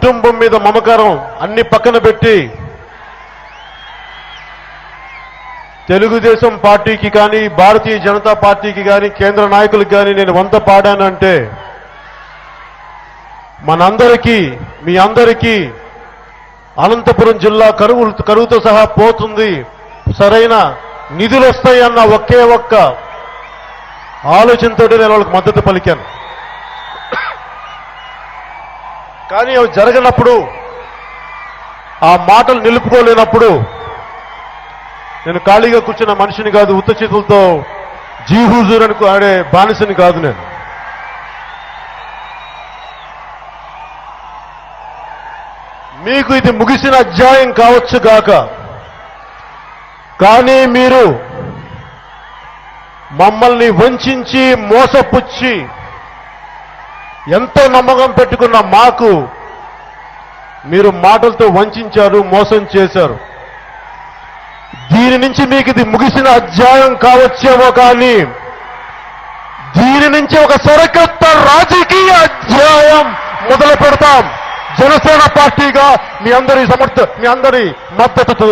కుటుంబం మీద మమకారం అన్ని పక్కన పెట్టి తెలుగుదేశం పార్టీకి కానీ భారతీయ జనతా పార్టీకి కానీ కేంద్ర నాయకులకు కానీ నేను వంత పాడానంటే మనందరికీ మీ అందరికీ అనంతపురం జిల్లా కరువుతో సహా పోతుంది, సరైన నిధులు వస్తాయన్న ఒకే ఒక్క ఆలోచనతో నేను వాళ్ళకి మద్దతు పలికాను. కానీ అవి జరగనప్పుడు, ఆ మాటలు నిలుపుకోలేనప్పుడు నేను ఖాళీగా కూర్చున్న మనిషిని కాదు, ఉత్త చేతులతో జీహూజూరని ఆడే బానిసని కాదు. నేను మీకు ఇది ముగిసిన అధ్యాయం కావచ్చు గాక, కానీ మీరు మమ్మల్ని వంచి మోసపుచ్చి ఎంతో నమ్మకం పెట్టుకున్న మాకు మీరు మాటలతో వంచారు, మోసం చేశారు. దీని నుంచి మీకు ఇది ముగిసిన అధ్యాయం కావచ్చేమో, కానీ దీని నుంచి ఒక సరికొత్త రాజకీయ అధ్యాయం మొదలు పెడతాం జనసేన పార్టీగా మీ అందరి మద్దతుతో.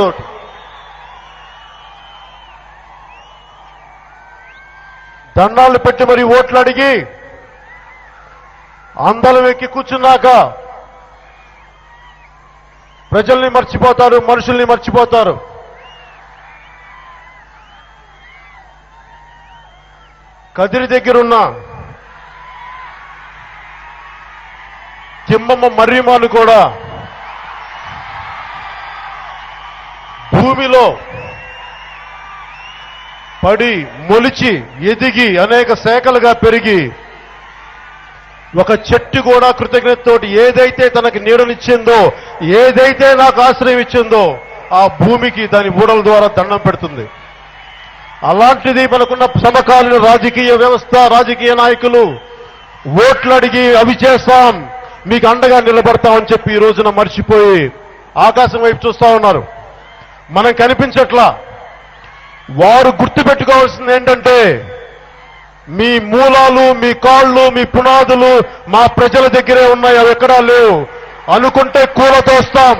దండాలు పెట్టి మరి ఓట్లు అడిగి అందలం ఎక్కి కూర్చున్నాక ప్రజల్ని మర్చిపోతారు, మనుషుల్ని మర్చిపోతారు. కదిరి దగ్గరున్న తిమ్మమ్మ మర్రిమాను కూడా భూమిలో పడి మొలిచి ఎదిగి అనేక శాఖలుగా పెరిగి ఒక చెట్టు కూడా కృతజ్ఞతతోటి ఏదైతే తనకి నీడనిచ్చిందో, ఏదైతే నాకు ఆశ్రయం ఇచ్చిందో ఆ భూమికి దాని ఊడల ద్వారా దండం పెడుతుంది. అలాంటిది మనకున్న సమకాలీన రాజకీయ వ్యవస్థ, రాజకీయ నాయకులు ఓట్లు అడిగి అవి చేస్తాం, మీకు అండగా నిలబడతామని చెప్పి ఈ రోజున మర్చిపోయి ఆకాశం వైపు చూస్తా ఉన్నారు. మనం కనిపించట్లా. వారు గుర్తుపెట్టుకోవాల్సింది ఏంటంటే, మీ మూలాలు, మీ కాళ్ళు, మీ పునాదులు మా ప్రజల దగ్గరే ఉన్నాయి, అవి ఎక్కడా లేవు. అనుకుంటే కూలతోస్తాం,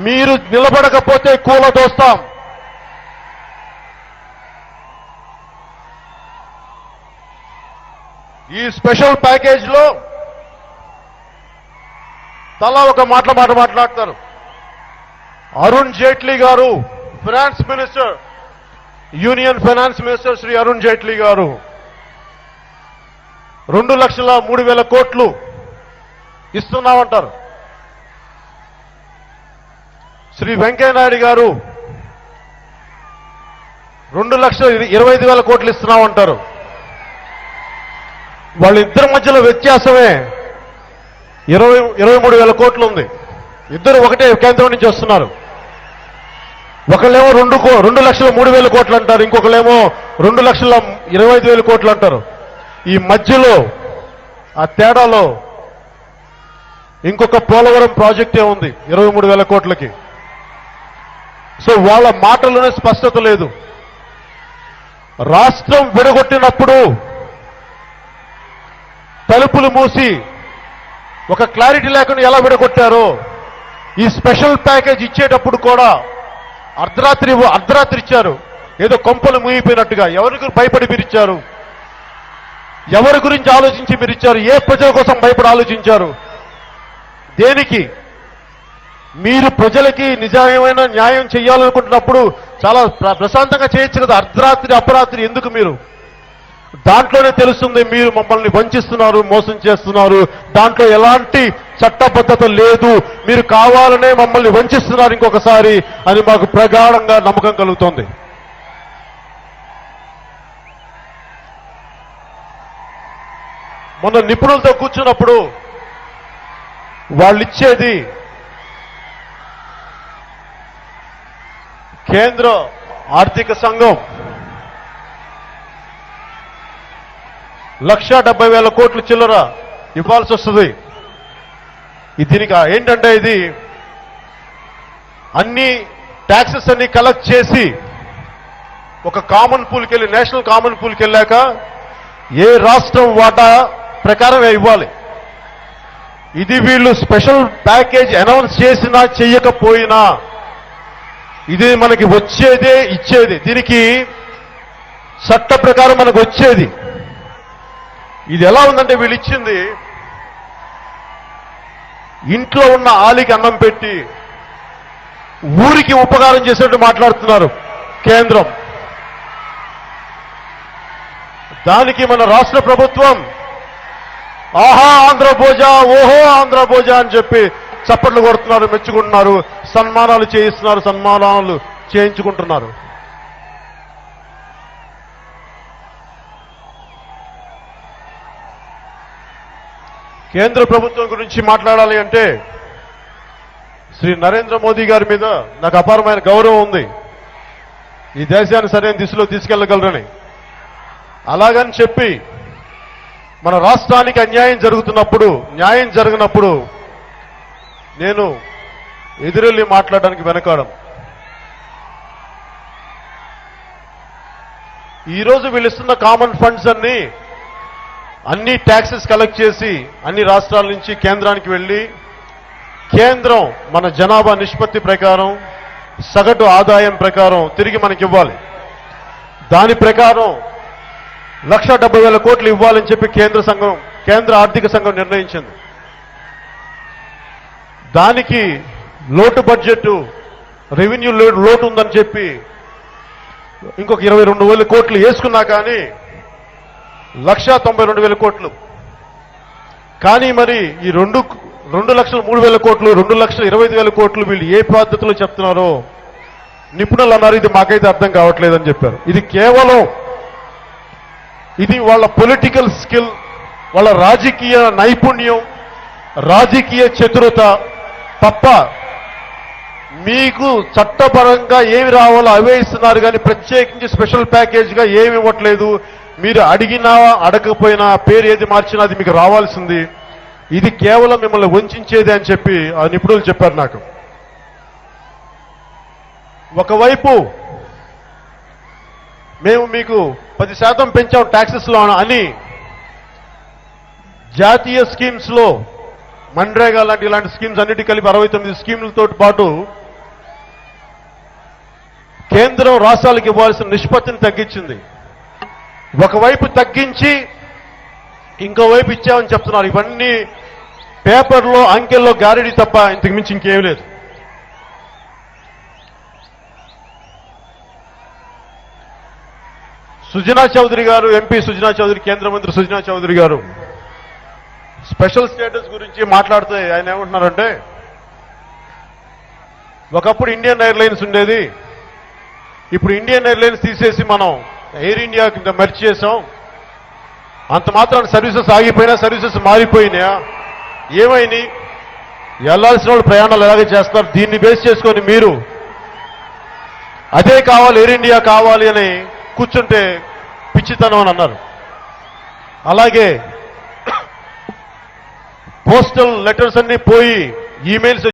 మీరు నిలబడకపోతే కూలతోస్తాం. ఈ స్పెషల్ ప్యాకేజ్లో తలా ఒక మాట మాట్లాడతారు. Arun Jaitley garu, finance minister, union finance minister Shri Arun Jaitley garu 2,03,000 కోట్లు ఇస్తున్నామంటారు. శ్రీ వెంకయ్యనాయుడు గారు 2,25,000 కోట్లు ఇస్తున్నామంటారు. వాళ్ళిద్దరి మధ్యలో వ్యత్యాసమే 23,000 కోట్లు ఉంది. ఇద్దరు ఒకటే కేంద్రం నుంచి వస్తున్నారు. ఒకళ్ళేమో 2,03,000 కోట్లు అంటారు, ఇంకొకళ్ళేమో 2,25,000 కోట్లు అంటారు. ఈ మధ్యలో ఆ తేడాలో ఇంకొక పోలవరం ప్రాజెక్టే ఉంది 23,000 కోట్లకి. సో వాళ్ళ మాటల్లోనే స్పష్టత లేదు. రాష్ట్రం విడగొట్టినప్పుడు తలుపులు మూసి ఒక క్లారిటీ లేకుండా ఎలా విడగొట్టారో, ఈ స్పెషల్ ప్యాకేజ్ ఇచ్చేటప్పుడు కూడా అర్ధరాత్రి ఇచ్చారు. ఏదో కొంపలు ముగిపోయినట్టుగా. ఎవరికి భయపడి మీరు ఇచ్చారు? ఎవరి గురించి ఆలోచించి మీరు ఇచ్చారు? ఏ ప్రజల కోసం భయపడి ఆలోచించారు? దేనికి? మీరు ప్రజలకి నిజమైన న్యాయం చేయాలనుకుంటున్నప్పుడు చాలా ప్రశాంతంగా చేయొచ్చు కదా. అర్ధరాత్రి అపరాత్రి ఎందుకు? మీరు దాంట్లోనే తెలుస్తుంది మీరు మమ్మల్ని వంచిస్తున్నారు, మోసం చేస్తున్నారు. దాంట్లో ఎలాంటి చట్టబద్ధత లేదు. మీరు కావాలనే మమ్మల్ని వంచిస్తున్నారు ఇంకొకసారి అని మాకు ప్రగాఢంగా నమ్మకం కలుగుతోంది. మొన్న నిపుణులతో కూర్చున్నప్పుడు వాళ్ళిచ్చేది కేంద్ర ఆర్థిక సంఘం 1,70,000 కోట్లు చిల్లర ఇవ్వాల్సి వస్తుంది. దీనికి ఏంటంటే, ఇది అన్ని ట్యాక్సెస్ అన్ని కలెక్ట్ చేసి ఒక కామన్ పూల్కి వెళ్ళి, నేషనల్ కామన్ పూల్కి వెళ్ళాక ఏ రాష్ట్రం వాటా ప్రకారం ఇవ్వాలి. ఇది వీళ్ళు స్పెషల్ ప్యాకేజ్ అనౌన్స్ చేసినా చెయ్యకపోయినా ఇది మనకి వచ్చేదే ఇచ్చేది. దీనికి చట్ట ప్రకారం మనకు వచ్చేది. ఇది ఎలా ఉందంటే వీళ్ళు ఇచ్చింది ఇంట్లో ఉన్న ఆలికి అన్నం పెట్టి ఊరికి ఉపకారం చేసినట్టు మాట్లాడుతున్నారు కేంద్రం. దానికి మన రాష్ట్ర ప్రభుత్వం ఆహా ఆంధ్రభోజ ఓహో ఆంధ్రభోజ అని చెప్పి చప్పట్లు కొడుతున్నారు, మెచ్చుకుంటున్నారు, సన్మానాలు చేయిస్తున్నారు, సన్మానాలు చేయించుకుంటున్నారు. కేంద్ర ప్రభుత్వం గురించి మాట్లాడాలి అంటే శ్రీ నరేంద్ర మోదీ గారి మీద నాకు అపారమైన గౌరవం ఉంది. ఈ దేశాన్ని సరైన దిశలో తీసుకెళ్లగలరని. అలాగని చెప్పి మన రాష్ట్రానికి అన్యాయం జరుగుతున్నప్పుడు, న్యాయం జరిగినప్పుడు నేను ఎదురెళ్ళి మాట్లాడడానికి వెనకాడం. ఈరోజు వీళ్ళు ఇస్తున్న కామన్ ఫండ్స్ అన్ని ట్యాక్సెస్ కలెక్ట్ చేసి అన్ని రాష్ట్రాల నుంచి కేంద్రానికి వెళ్ళి కేంద్రం మన జనాభా నిష్పత్తి ప్రకారం సగటు ఆదాయం ప్రకారం తిరిగి మనకి ఇవ్వాలి. దాని ప్రకారం 1,70,000 కోట్లు ఇవ్వాలని చెప్పి కేంద్ర ఆర్థిక సంఘం నిర్ణయించింది. దానికి లోటు బడ్జెట్ రెవెన్యూ లోటు ఉందని చెప్పి ఇంకొక 22,000 కోట్లు వేసుకున్నా కానీ 1,92,000 కోట్లు. కానీ మరి ఈ 2,03,000 కోట్లు 2,25,000 కోట్లు వీళ్ళు ఏ పద్ధతిలో చెప్తున్నారో నిపుణులు అన్నారు, ఇది మాకైతే అర్థం కావట్లేదని చెప్పారు. ఇది కేవలం ఇది వాళ్ళ పొలిటికల్ స్కిల్, వాళ్ళ రాజకీయ నైపుణ్యం, రాజకీయ చతురత తప్ప మీకు చట్టపరంగా ఏమి రావాలో అవే ఇస్తున్నారు కానీ ప్రత్యేకించి స్పెషల్ ప్యాకేజ్గా ఏమి ఇవ్వట్లేదు. మీరు అడిగినా అడగకపోయినా పేరు ఏది మార్చినా అది మీకు రావాల్సింది. ఇది కేవలం మిమ్మల్ని వంచేదే అని చెప్పి ఆ నిపుణులు చెప్పారు నాకు. ఒకవైపు మేము మీకు 10% పెంచాం ట్యాక్సెస్లో అని జాతీయ స్కీమ్స్ లో మన్రేగా ఇలాంటి స్కీమ్స్ అన్నిటి కలిపి 69 స్కీములతో పాటు కేంద్రం రాష్ట్రాలకు ఇవ్వాల్సిన నిష్పత్తిని తగ్గించింది. ఒకవైపు తగ్గించి ఇంకోవైపు ఇచ్చామని చెప్తున్నారు. ఇవన్నీ పేపర్లో అంకెల్లో గారిడి తప్ప ఇంతకు మించి ఇంకేం లేదు. సుజనా చౌదరి గారు, ఎంపీ సుజనా చౌదరి, కేంద్ర మంత్రి సుజనా చౌదరి గారు స్పెషల్ స్టేటస్ గురించి మాట్లాడితే ఆయన ఏమంటున్నారంటే ఒకప్పుడు ఇండియన్ ఎయిర్లైన్స్ ఉండేది, ఇప్పుడు ఇండియన్ ఎయిర్లైన్స్ తీసేసి మనం ఎయిర్ ఇండియా కింద మెర్జ్ చేసాం. అంత మాత్రాన సర్వీసెస్ ఆగిపోయినా సర్వీసెస్ మారిపోయినాయా? ఏమైంది? వెళ్లాల్సిన వాళ్ళు ప్రయాణాలు ఎలాగే చేస్తారు. దీన్ని బేస్ చేసుకొని మీరు అదే కావాలి, ఎయిర్ ఇండియా కావాలి అని కూర్చుంటే పిచ్చితనం అని అన్నారు. అలాగే పోస్టల్ లెటర్స్ అన్ని పోయి ఈమెయిల్స్